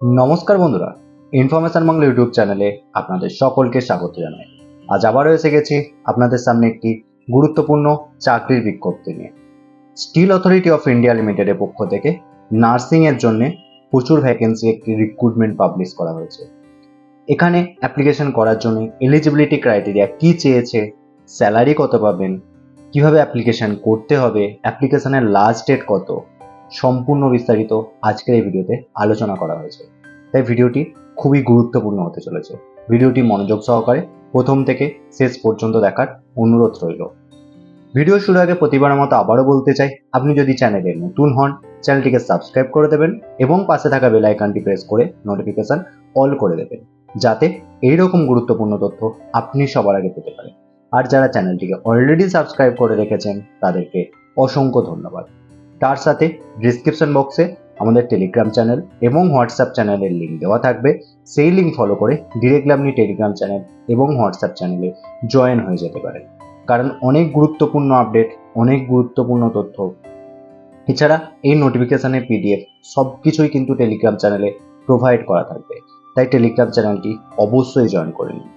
নমস্কার বন্ধুরা, information Bangla YouTube চ্যানেলে আপনাদের সকলকে স্বাগত জানাই। আজ আবারও এসে গেছি আপনাদের সামনে একটি গুরুত্বপূর্ণ চাকরির বিজ্ঞপ্তি নিয়ে। স্টিল অথরিটি অফ ইন্ডিয়া লিমিটেডের পক্ষ থেকে নার্সিংয়ের জন্য প্রচুর ভ্যাকেন্সি একটি রিক্রুটমেন্ট পাবলিশ করা হয়েছে। এখানে অ্যাপ্লিকেশন করার জন্য এলিজিবিলিটি ক্রাইটেরিয়া কি চেয়েছে, স্যালারি কত পাবেন, কিভাবে অ্যাপ্লিকেশন করতে হবে, অ্যাপ্লিকেশনের লাস্ট ডেট কত, সম্পূর্ণ বিস্তারিত আজকের এই ভিডিওতে আলোচনা করা হয়েছে। তাই ভিডিওটি খুবই গুরুত্বপূর্ণ হতে চলেছে। ভিডিওটি মনোযোগ সহকারে প্রথম থেকে শেষ পর্যন্ত দেখার অনুরোধ রইল। ভিডিও শুরু আগে প্রতিবারের মতো আবারও বলতে চাই, আপনি যদি চ্যানেলে নতুন হন চ্যানেলটিকে সাবস্ক্রাইব করে দেবেন এবং পাশে থাকা বেল আইকনটি প্রেস করে নোটিফিকেশন অল করে দেবেন, যাতে এইরকম গুরুত্বপূর্ণ তথ্য আপনি সবার আগে পেতে পারেন। আর যারা চ্যানেলটিকে অলরেডি সাবস্ক্রাইব করে রেখেছেন তাদেরকে অসংখ্য ধন্যবাদ। তার সাথে ডিসক্রিপশন বক্সে আমাদের টেলিগ্রাম চ্যানেল এবং হোয়াটসঅ্যাপ চ্যানেলের লিঙ্ক দেওয়া থাকবে। সেই লিঙ্ক ফলো করে ডিরেক্টলি আপনি টেলিগ্রাম চ্যানেল এবং হোয়াটসঅ্যাপ চ্যানেলে জয়েন হয়ে যেতে পারেন, কারণ অনেক গুরুত্বপূর্ণ আপডেট, অনেক গুরুত্বপূর্ণ তথ্য, এছাড়া এই নোটিফিকেশনের পিডিএফ সব কিছুই কিন্তু টেলিগ্রাম চ্যানেলে প্রোভাইড করা থাকবে। তাই টেলিগ্রাম চ্যানেলটি অবশ্যই জয়েন করে নিন।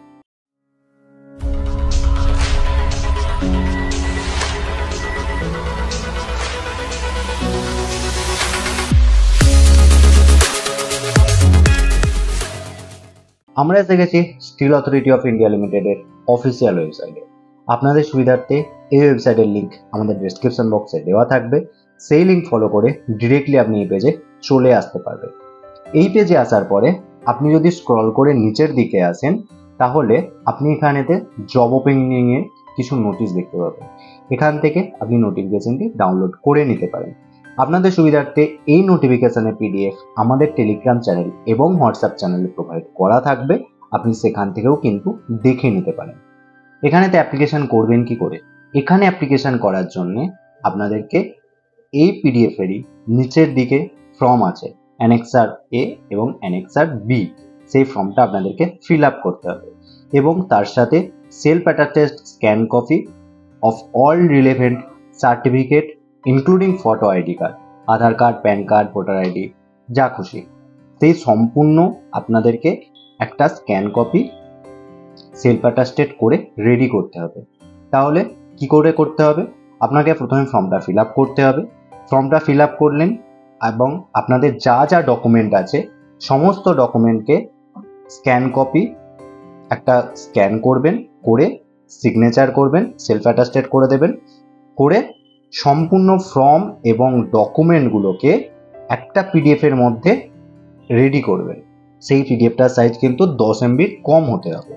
আমরা এসে গেছি স্টিল অথরিটি অফ ইন্ডিয়া লিমিটেডের অফিসিয়াল ওয়েবসাইটে। আপনাদের সুবিধার্থে এই ওয়েবসাইটের লিঙ্ক আমাদের ডেসক্রিপশন বক্সে দেওয়া থাকবে। সেই লিঙ্ক ফলো করে ডিরেক্টলি আপনি এই পেজে চলে আসতে পারবেন। এই পেজে আসার পরে আপনি যদি স্ক্রল করে নিচের দিকে আসেন তাহলে আপনি এখানেতে জব ওপেনিংয়ের কিছু নোটিশ দেখতে পাবেন। এখান থেকে আপনি নোটিফিকেশনটি ডাউনলোড করে নিতে পারেন। আপনাদের সুবিধার্থে এই নোটিফিকেশনের পিডিএফ আমাদের টেলিগ্রাম চ্যানেল এবং হোয়াটসঅ্যাপ চ্যানেলে প্রোভাইড করা থাকবে, আপনি সেখান থেকেও কিন্তু দেখে নিতে পারেন। এখানেতে অ্যাপ্লিকেশন করবেন কি করে? এখানে অ্যাপ্লিকেশন করার জন্য আপনাদেরকে এই পিডিএফেরই নিচের দিকে ফর্ম আছে, অ্যানেক্সার এ এবং অ্যানেক্সার বি। সেই ফর্মটা আপনাদেরকে ফিল আপ করতে হবে এবং তার সাথে self attested scan copy of all relevant certificate including photo ID card, Aadhaar card, pan card, voter ID, যা খুশি, সেই সম্পূর্ণ আপনাদেরকে একটা স্ক্যান কপি সেলফ অ্যাটাস্টেড করে রেডি করতে হবে। তাহলে কি করে করতে হবে? আপনাকে প্রথমে ফর্মটা ফিল আপ করতে হবে। ফর্মটা ফিল আপ করলেন এবং আপনাদের যা যা ডকুমেন্ট আছে সমস্ত ডকুমেন্টকে স্ক্যান কপি একটা স্ক্যান করবেন, করে সিগনেচার করবেন, সেলফ অ্যাটাস্টেড করে দেবেন, করে সম্পূর্ণ ফর্ম এবং ডকুমেন্টগুলোকে একটা পিডিএফের মধ্যে রেডি করবেন। সেই পিডিএফটার সাইজ কিন্তু 10 MB কম হতে হবে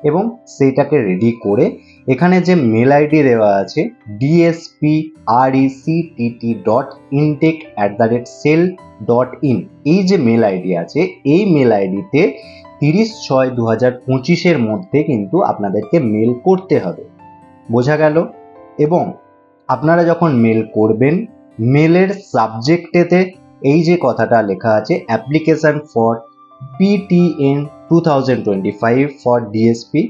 এবং সেইটাকে রেডি করে এখানে যে মেল আইডি দেওয়া আছে dsprect.intake@cell.in, এই যে মেল আইডি আছে এই মেল আইডিতে 30/6/2025 মধ্যে কিন্তু আপনাদেরকে মেল করতে হবে। বোঝা গেল? এবং আপনারা যখন মেল করবেন মেলের সাবজেক্টেতে এই যে কথাটা লেখা আছে application for PTN 2025 for DSP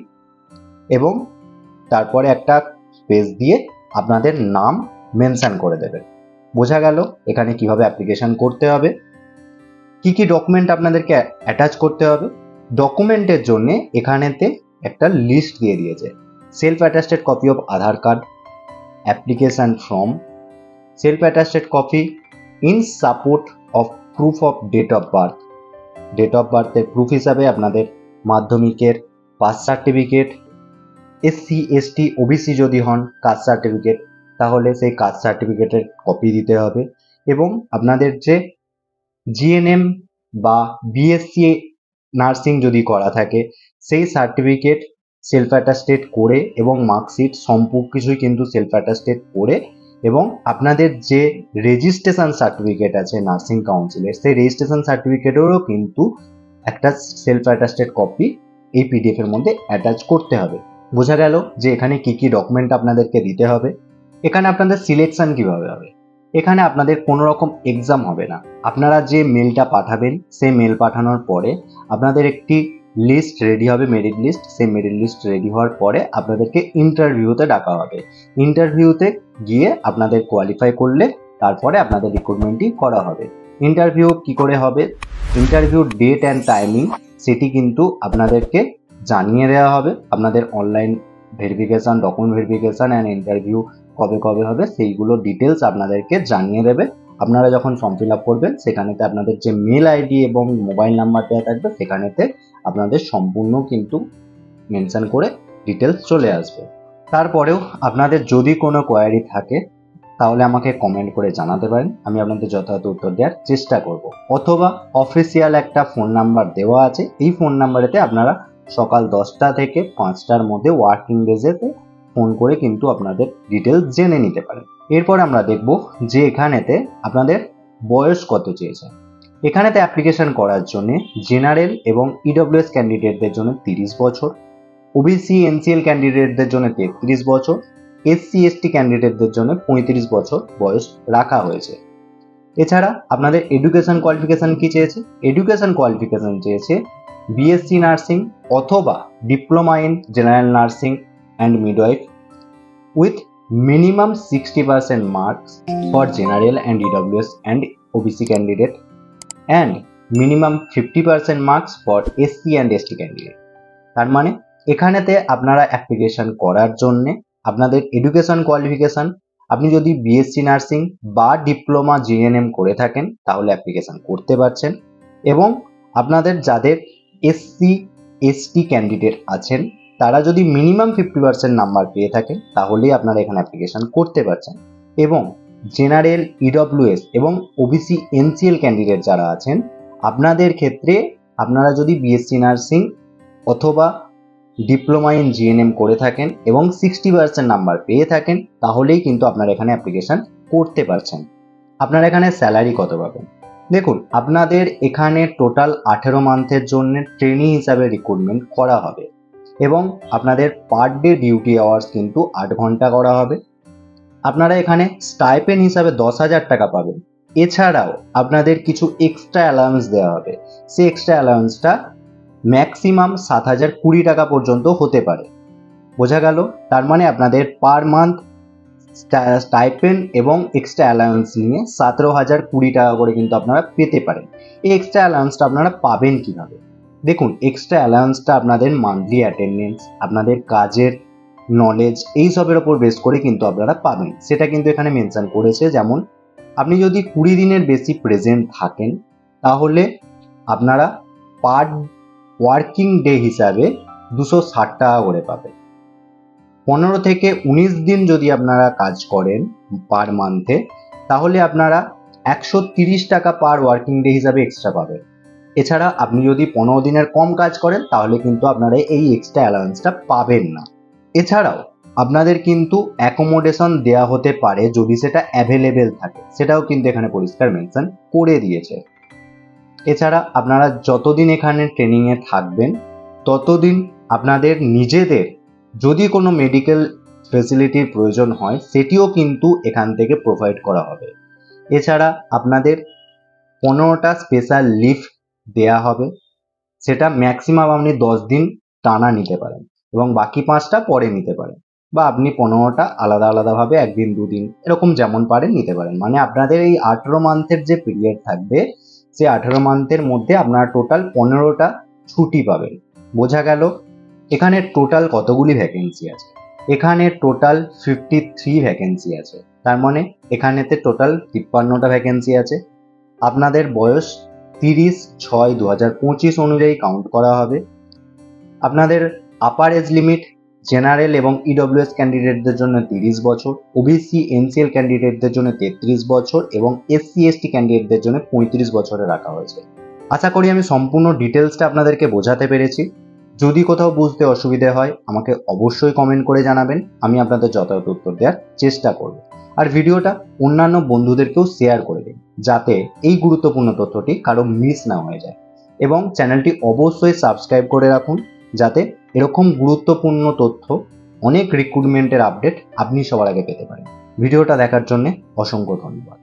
এবং তারপরে একটা স্পেস দিয়ে আপনাদের নাম মেনশন করে দেবেন। বোঝা গেল এখানে কিভাবে অ্যাপ্লিকেশন করতে হবে, কি কি ডকুমেন্ট আপনাদেরকে অ্যাটাচ করতে হবে। ডকুমেন্টের জন্য এখানেতে একটা লিস্ট দিয়ে দিয়েছে, self attested copy of Aadhaar card, application form, self attested copy in support of proof of date of birth. Date of বার্থের প্রুফ হিসাবে আপনাদের মাধ্যমিকের pass certificate, SC ST OBC যদি হন কাস্ট সার্টিফিকেট, তাহলে সেই কাস্ট সার্টিফিকেটের কপি দিতে হবে এবং আপনাদের যে GNM বা BSc নার্সিং যদি করা থাকে সেই সার্টিফিকেট সেলফ অ্যাটাস্টেড করে এবং মার্কশিট সম্পূর্ণ কিছুই কিন্তু সেলফ অ্যাটাস্টেড করে এবং আপনাদের যে রেজিস্ট্রেশন সার্টিফিকেট আছে নার্সিং কাউন্সিলের সেই রেজিস্ট্রেশন সার্টিফিকেটেরও কিন্তু একটা সেলফ অ্যাটাস্টেড কপি এই পিডিএফ এর মধ্যে অ্যাটাচ করতে হবে। বোঝা গেল যে এখানে কি কি ডকুমেন্ট আপনাদেরকে দিতে হবে। এখানে আপনাদের সিলেকশন কিভাবে হবে? এখানে আপনাদের কোনো রকম এক্সাম হবে না। আপনারা যে মেলটা পাঠাবেন সেই মেল পাঠানোর পরে আপনাদের একটি লিস্ট রেডি হবে, মেরিট লিস্ট। সেই মেরিট লিস্ট রেডি হওয়ার পরে আপনাদেরকে ইন্টারভিউতে ডাকা হবে। ইন্টারভিউতে গিয়ে আপনাদের কোয়ালিফাই করলে তারপরে আপনাদের রিক্রুটমেন্টই করা হবে। ইন্টারভিউ কি করে হবে, ইন্টারভিউ ডেট অ্যান্ড টাইমিং সেটি কিন্তু আপনাদেরকে জানিয়ে দেওয়া হবে। আপনাদের online verification, document verification and interview কবে কবে হবে সেইগুলো ডিটেলস আপনাদেরকে জানিয়ে দেবে। আপনারা যখন ফর্ম ফিল আপ করবেন সেখানেতে আপনাদের যে মেল আইডি এবং মোবাইল নাম্বার দেওয়া থাকবে সেখানেতে আপনাদের সম্পূর্ণ কিন্তু মেনশন করে ডিটেলস চলে আসবে। তারপরেও আপনাদের যদি কোনো কোয়ারি থাকে তাহলে আমাকে কমেন্ট করে জানাতে পারেন, আমি আপনাদের যথাযথ উত্তর দেওয়ার চেষ্টা করব। অথবা অফিসিয়াল একটা ফোন নাম্বার দেওয়া আছে, এই ফোন নাম্বারেতে আপনারা সকাল 10টা থেকে 5টার মধ্যে ওয়ার্কিং ডেজেতে ফোন করে কিন্তু আপনাদের ডিটেলস জেনে নিতে পারেন। এরপর আমরা দেখব যে এখানেতে আপনাদের বয়স কত চেয়েছে। এখানেতে অ্যাপ্লিকেশন করার জন্য জেনারেল এবং ইডব্লিউএস ক্যান্ডিডেটদের জন্য 30 বছর, ওবিসি এনসিএল ক্যান্ডিডেটদের জন্য 33 বছর, এসসি এসটি ক্যান্ডিডেটদের জন্য 35 বছর বয়স রাখা হয়েছে। এছাড়া আপনাদের এডুকেশন কোয়ালিফিকেশন কি চেয়েছে, এডুকেশন কোয়ালিফিকেশন চেয়েছে বিএসসি নার্সিং অথবা diploma in general nursing and midwife with minimum 60% marks for general and EWS and OBC candidate and minimum 50% marks for SC and ST candidate. তার মানে এখানেতে আপনারা অ্যাপ্লিকেশন করার জন্যে আপনাদের এডুকেশন কোয়ালিফিকেশান, আপনি যদি বিএসসি নার্সিং বা ডিপ্লোমা জিএনএম করে থাকেন তাহলে অ্যাপ্লিকেশন করতে পারছেন, এবং আপনাদের যাদের এসসি এসটি ক্যান্ডিডেট আছেন তারা যদি মিনিমাম 50% নাম্বার পেয়ে থাকেন তাহলেই আপনারা এখানে অ্যাপ্লিকেশন করতে পারছেন। এবং জেনারেল ইডব্লিউএস এবং ওবিসি এনসিএল ক্যান্ডিডেট যারা আছেন আপনাদের ক্ষেত্রে আপনারা যদি বিএসসি নার্সিং অথবা ডিপ্লোমা ইন জিএনএম করে থাকেন এবং 60% নাম্বার পেয়ে থাকেন তাহলেই কিন্তু আপনারা এখানে অ্যাপ্লিকেশন করতে পারছেন। আপনারা এখানে স্যালারি কত পাবেন, দেখুন আপনাদের এখানে টোটাল 18 মান্থের জন্য ট্রেনিং হিসাবে রিক্রুটমেন্ট করা হবে এবং আপনাদের পার ডে ডিউটি আওয়ার্স কিন্তু 8 ঘন্টা করা হবে। আপনারা এখানে স্টাইপেন্ড হিসাবে 10,000 টাকা পাবেন। এছাড়াও আপনাদের কিছু এক্সট্রা অ্যালাউন্স দেওয়া হবে, সেই এক্সট্রা অ্যালাউন্সটা ম্যাক্সিমাম 7,020 টাকা পর্যন্ত হতে পারে। বোঝা গেল? তার মানে আপনাদের পার মান্থ স্টাইপেন্ড এবং এক্সট্রা অ্যালাউন্স নিয়ে 17,020 টাকা করে কিন্তু আপনারা পেতে পারেন। এই এক্সট্রা অ্যালাউন্সটা আপনারা পাবেন কিভাবে, দেখুন এক্সট্রা অ্যালাউন্সটা আপনাদের মান্থলি অ্যাটেন্ডেন্স, আপনাদের কাজের নলেজ এইসবের ওপর বেস করে কিন্তু আপনারা পাবেন। সেটা কিন্তু এখানে মেনশন করেছে, যেমন আপনি যদি 20 দিনের বেশি প্রেজেন্ট থাকেন তাহলে আপনারা পার ওয়ার্কিং ডে হিসাবে 260 টাকা করে পাবেন। 15 থেকে 19 দিন যদি আপনারা কাজ করেন পার মান্থে তাহলে আপনারা 130 টাকা পার ওয়ার্কিং ডে হিসাবে এক্সট্রা পাবেন। এছাড়া আপনি যদি 15 দিনের কম কাজ করেন তাহলে কিন্তু আপনারা এই এক্সট্রা অ্যালাউন্সটা পাবেন না। এছাড়াও আপনাদের কিন্তু অ্যাকোমোডেশন দেওয়া হতে পারে যদি সেটা অ্যাভেলেবেল থাকে, সেটাও কিন্তু এখানে পরিষ্কার মেনশন করে দিয়েছে। এছাড়া আপনারা যতদিন এখানে ট্রেনিংয়ে থাকবেন ততদিন আপনাদের নিজেদের যদি কোনো মেডিকেল ফেসিলিটির প্রয়োজন হয় সেটিও কিন্তু এখান থেকে প্রোভাইড করা হবে। এছাড়া আপনাদের 15টা স্পেশাল লিভ দেয়া হবে, সেটা ম্যাক্সিমাম আপনি 10 দিন টানা নিতে পারেন এবং বাকি 5টা পরে নিতে পারেন, বা আপনি 15টা আলাদা আলাদাভাবে একদিন 2 দিন এরকম যেমন পারেন নিতে পারেন। মানে আপনাদের এই 18 মান্থের যে পিরিয়ড থাকবে সেই 18 মান্থের মধ্যে আপনারা টোটাল 15টা ছুটি পাবেন। বোঝা গেল? এখানে টোটাল কতগুলি ভ্যাকেন্সি আছে, এখানে টোটাল 53 ভ্যাকেন্সি আছে। তার মানে এখানেতে টোটাল 53টা ভ্যাকেন্সি আছে। আপনাদের বয়স 30/6/2025 অনুযায়ী কাউন্ট করা হবে। আপনাদের আপার এজ লিমিট জেনারেল এবং ইডব্লিউএস ক্যান্ডিডেটদের জন্য 30 বছর, ওবিসি এনসিএল ক্যান্ডিডেটদের জন্য 33 বছর এবং এসসি এসটি ক্যান্ডিডেটদের জন্য 35 বছরে রাখা হয়েছে। আশা করি আমি সম্পূর্ণ ডিটেলসটা আপনাদেরকে বোঝাতে পেরেছি। যদি কোথাও বুঝতে অসুবিধে হয় আমাকে অবশ্যই কমেন্ট করে জানাবেন, আমি আপনাদের যথাযথ উত্তর দেওয়ার চেষ্টা করব। আর ভিডিওটা অন্যান্য বন্ধুদেরকেও শেয়ার করে দিন যাতে এই গুরুত্বপূর্ণ তথ্যটি কারো মিস না হয়ে যায়, এবং চ্যানেলটি অবশ্যই সাবস্ক্রাইব করে রাখুন যাতে এরকম গুরুত্বপূর্ণ তথ্য, অনেক রিক্রুটমেন্টের আপডেট আপনি সবার আগে পেতে পারেন। ভিডিওটা দেখার জন্য অসংখ্য ধন্যবাদ।